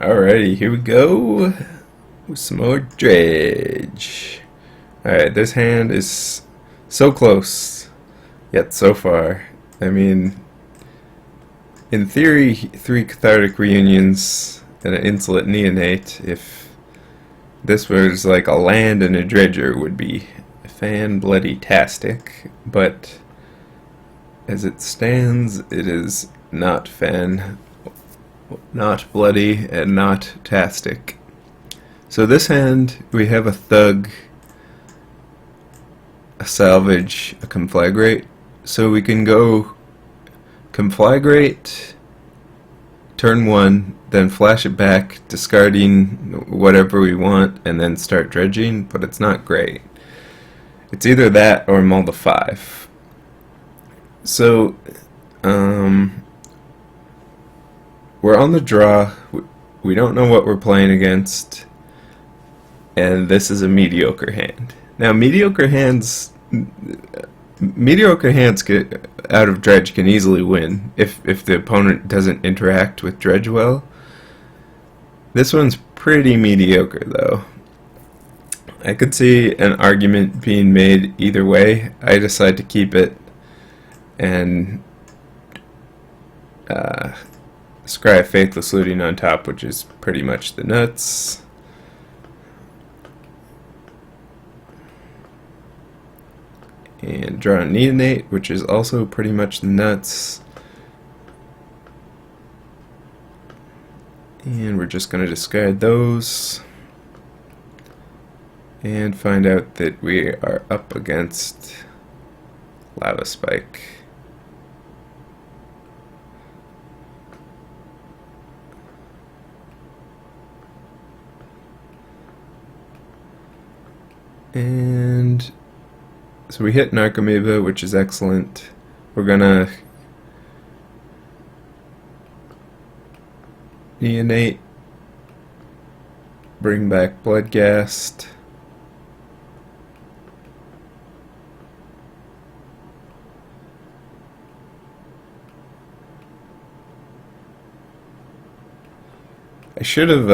Alrighty, here we go with some more Dredge. Alright, this hand is so close, yet so far. I mean, in theory, 3 cathartic reunions and an insolent neonate, if this was like a land and a dredger, would be fan-bloody-tastic, but as it stands, it is not fan, not bloody, and not tastic. So this hand, we have a Thug, a Salvage, a Conflagrate. So we can go Conflagrate, turn 1, then flash it back, discarding whatever we want, and then start dredging, but it's not great. It's either that or mull to 5. So, we're on the draw, we don't know what we're playing against, and this is a mediocre hand. Now, mediocre hands get out of Dredge can easily win if the opponent doesn't interact with Dredge well. This one's pretty mediocre, though. I could see an argument being made either way. I decide to keep it and scry a Faithless Looting on top, which is pretty much the nuts. And draw a Neonate, which is also pretty much the nuts. And we're just going to discard those. And find out that we are up against Lava Spike. And so we hit Narcomoeba, which is excellent. We're gonna Neonate, bring back Bloodghast, I should have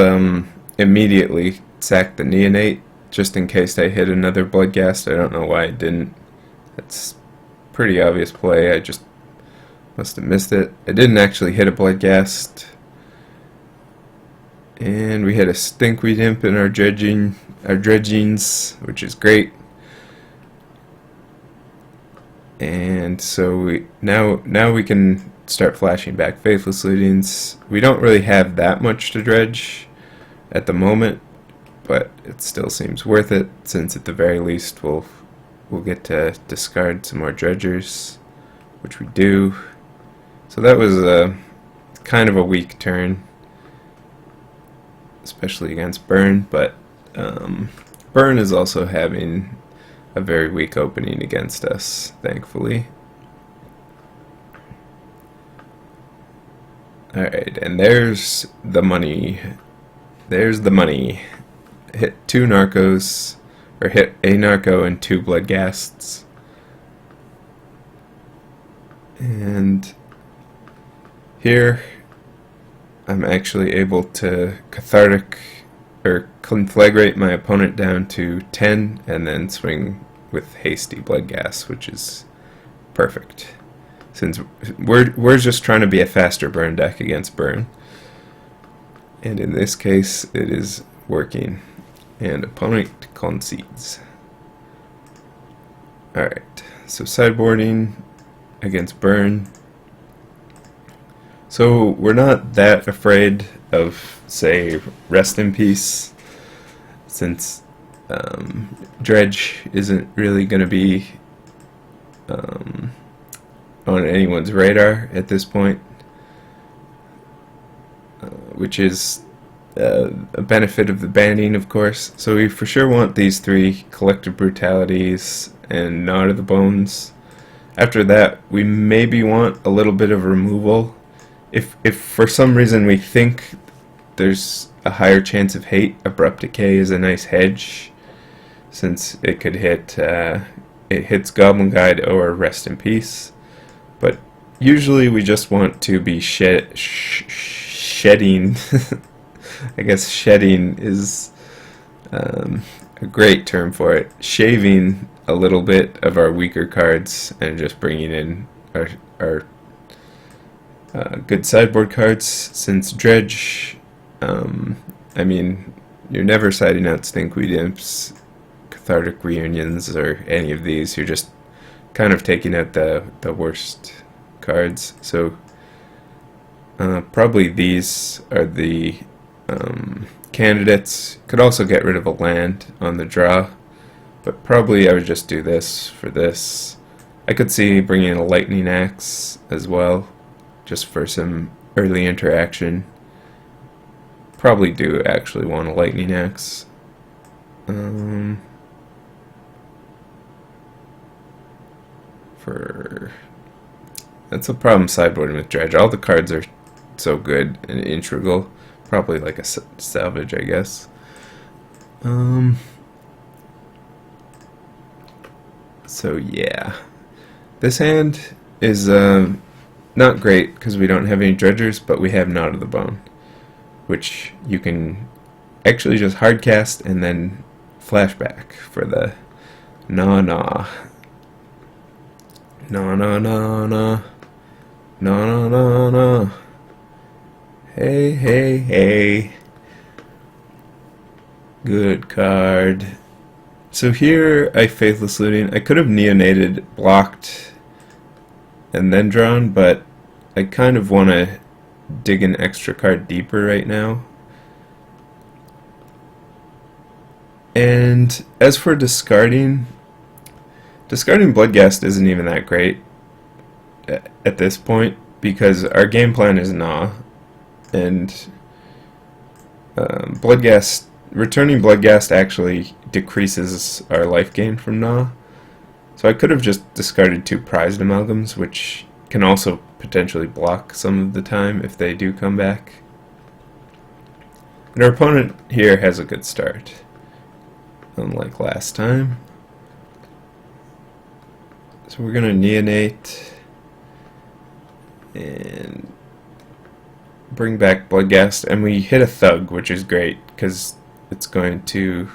immediately sacked the Neonate, just in case I hit another Bloodghast. I don't know why I didn't. That's pretty obvious play. I just must have missed it. I didn't actually hit a Bloodghast. And we hit a Stinkweed Imp in our dredgings, which is great. And so now we can start flashing back Faithless Lootings. We don't really have that much to dredge at the moment, but it still seems worth it, since at the very least we'll get to discard some more dredgers, which we do. So that was a kind of a weak turn, especially against Burn, but Burn is also having a very weak opening against us, thankfully. Alright, and there's the money. There's the money. Hit 2 Narcos, or hit a Narco and 2 Bloodghasts. And here I'm actually able to cathartic or conflagrate my opponent down to 10 and then swing with hasty Bloodghast, which is perfect, since we're just trying to be a faster burn deck against Burn, and in this case it is working. And opponent concedes. Alright, so sideboarding against Burn. So we're not that afraid of, say, Rest in Peace, since Dredge isn't really going to be on anyone's radar at this point, which is a benefit of the banning, of course. So we for sure want these 3 Collective Brutalities and Gnaw to the Bones. After that, we maybe want a little bit of removal. If for some reason we think there's a higher chance of hate, Abrupt Decay is a nice hedge, since it could hit it hits Goblin Guide or Rest in Peace. But usually we just want to be shedding I guess shedding is a great term for it. Shaving a little bit of our weaker cards and just bringing in our good sideboard cards. Since Dredge, I mean, you're never siding out Stinkweed Imps, Cathartic Reunions, or any of these. You're just kind of taking out the worst cards. So probably these are the candidates. Could also get rid of a land on the draw, but probably I would just do this for this. I could see bringing in a Lightning Axe as well, just for some early interaction. Probably do actually want a Lightning Axe. That's a problem sideboarding with Dredge. All the cards are so good and integral. Probably like a salvage, I guess. So yeah, this hand is not great because we don't have any dredgers, but we have Knot of the Bone, which you can actually just hard cast and then flashback for the na na na na na na na na na. Hey, hey, hey. Good card. So here I Faithless Looting. I could have neonated, blocked, and then drawn, but I kind of want to dig an extra card deeper right now. And as for discarding Bloodghast isn't even that great at this point, because our game plan is Gnaw, and returning Bloodghast actually decreases our life gain from Gnaw. So I could have just discarded 2 Prized Amalgams, which can also potentially block some of the time if they do come back. And our opponent here has a good start, unlike last time. So we're going to neonate and bring back Bloodghast, and we hit a Thug, which is great because it's going to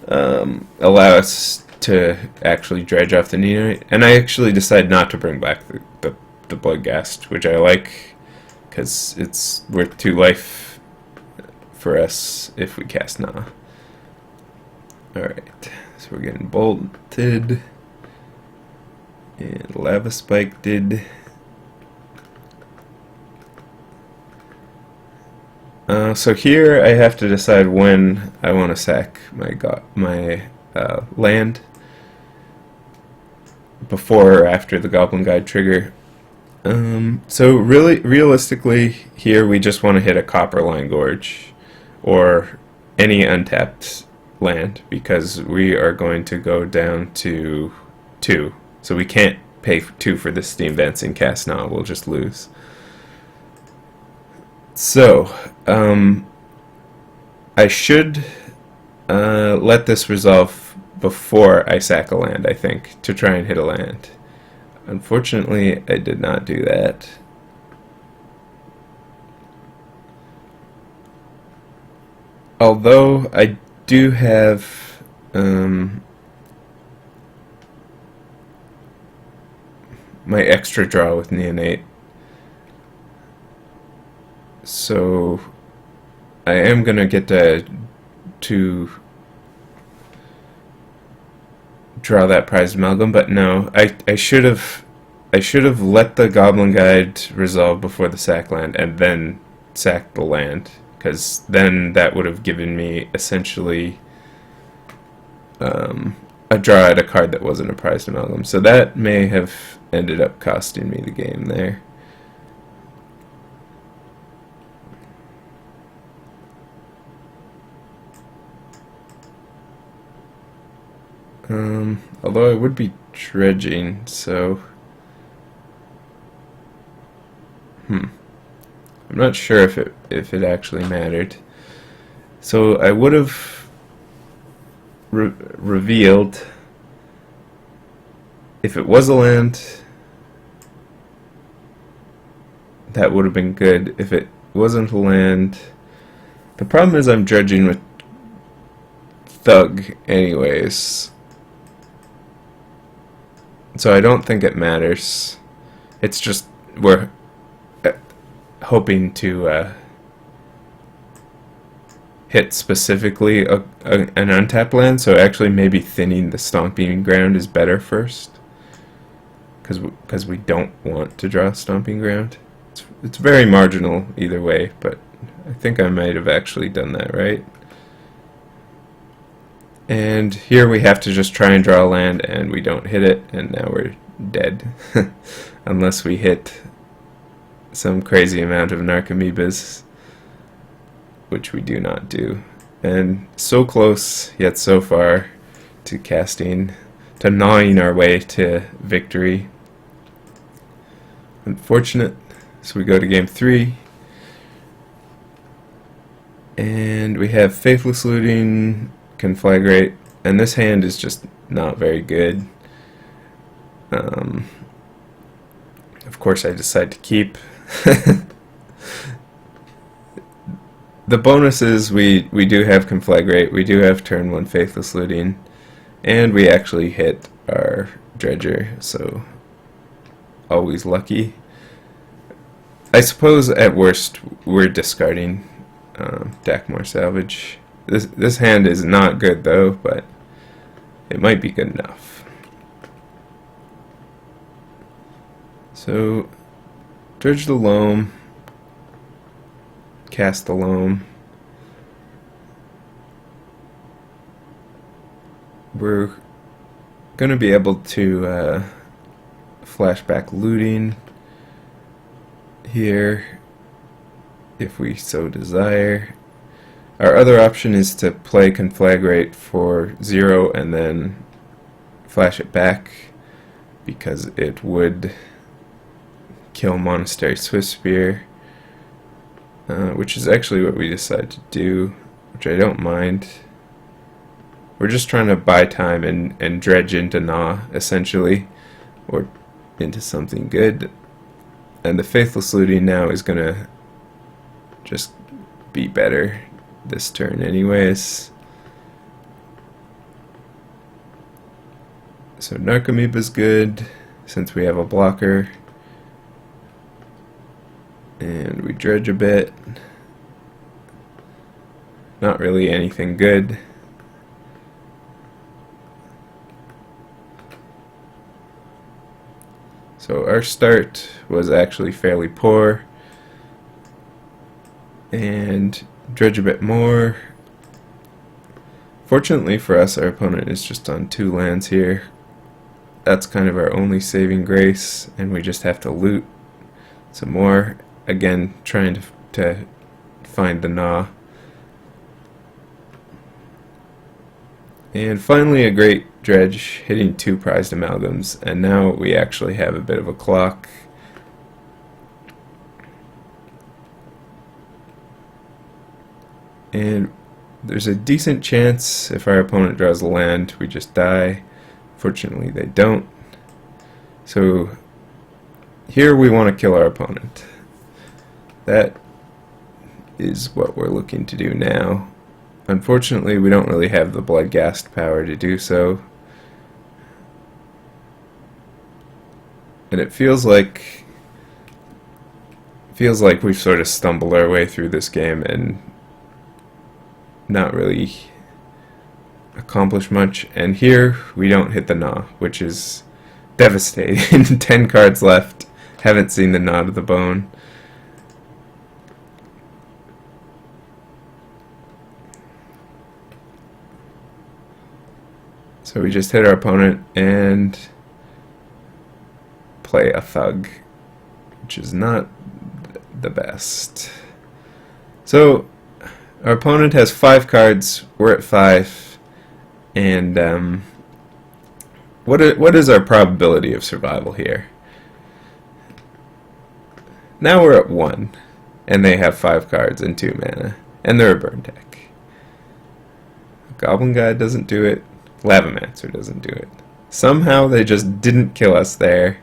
allow us to actually dredge off the neonate. And I actually decided not to bring back the Bloodghast, which I like because it's worth 2 life for us if we cast Gnaw. Alright, so we're getting bolted and lava spiked. So here I have to decide when I want to sack my land, before or after the Goblin Guide trigger. So realistically here we just want to hit a Copperline Gorge or any untapped land, because we are going to go down to 2. So we can't pay 2 for this Steam Vents and cast Gnaw, we'll just lose. So, I should let this resolve before I sack a land, I think, to try and hit a land. Unfortunately, I did not do that. Although I do have my extra draw with Neonate. So I am gonna get to draw that Prized Amalgam, but no, I should have let the Goblin Guide resolve before the sack land and then sack the land, because then that would have given me essentially a draw at a card that wasn't a Prized Amalgam. So that may have ended up costing me the game there. Although I would be dredging, so I'm not sure if it actually mattered. So I would have revealed if it was a land. That would have been good. If it wasn't a land, The problem is I'm dredging with Thug anyways, so I don't think it matters. It's just we're hoping to hit specifically an untapped land, so actually maybe thinning the Stomping Ground is better first, because we don't want to draw Stomping Ground. It's very marginal either way, but I think I might have actually done that right. And here we have to just try and draw a land, and we don't hit it, and now we're dead. Unless we hit some crazy amount of Narcomoebas, which we do not do. And so close, yet so far to casting, to gnawing our way to victory. Unfortunate. So we go to game 3. And we have Faithless Looting, Conflagrate, and this hand is just not very good. Of course I decide to keep. The bonuses, we do have Conflagrate, we do have turn 1 Faithless Looting, and we actually hit our Dredger, so always lucky. I suppose at worst we're discarding Dakmor Salvage. This hand is not good though, but it might be good enough. So dredge the loam, cast the loam. We're going to be able to flashback looting here if we so desire. Our other option is to play Conflagrate for 0 and then flash it back, because it would kill Monastery Swiftspear, which is actually what we decided to do, which I don't mind. We're just trying to buy time and dredge into Gnaw, essentially, or into something good. And the Faithless Looting now is going to just be better this turn anyways. So Narcomoeba's good, since we have a blocker. And we dredge a bit. Not really anything good. So our start was actually fairly poor. And dredge a bit more. Fortunately for us, our opponent is just on 2 lands here. That's kind of our only saving grace, and we just have to loot some more. Again, trying to find the Gnaw. And finally a great dredge, hitting 2 prized amalgams, and now we actually have a bit of a clock. And there's a decent chance if our opponent draws a land, we just die. Fortunately they don't. So here we want to kill our opponent. That is what we're looking to do now. Unfortunately, we don't really have the Bloodghast power to do so. And it feels like we've sort of stumbled our way through this game and not really accomplished much. And here we don't hit the Gnaw, which is devastating. 10 cards left. Haven't seen the Gnaw to the bone. So we just hit our opponent and play a Thug, which is not the best. So our opponent has 5 cards, we're at 5, and what is our probability of survival here? Now we're at 1, and they have 5 cards and 2 mana, and they're a burn deck. Goblin Guide doesn't do it. Lavamancer doesn't do it. Somehow they just didn't kill us there.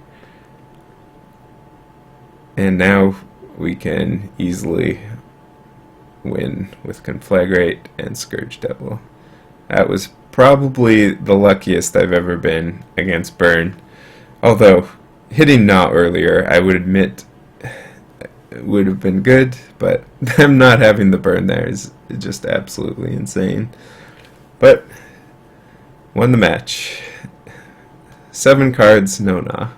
And now we can easily win with Conflagrate and Scourge Devil. That was probably the luckiest I've ever been against Burn. Although, hitting Gnaw earlier, I would admit, would have been good, but them not having the Burn there is just absolutely insane. But, won the match. 7 cards, no Gnaw.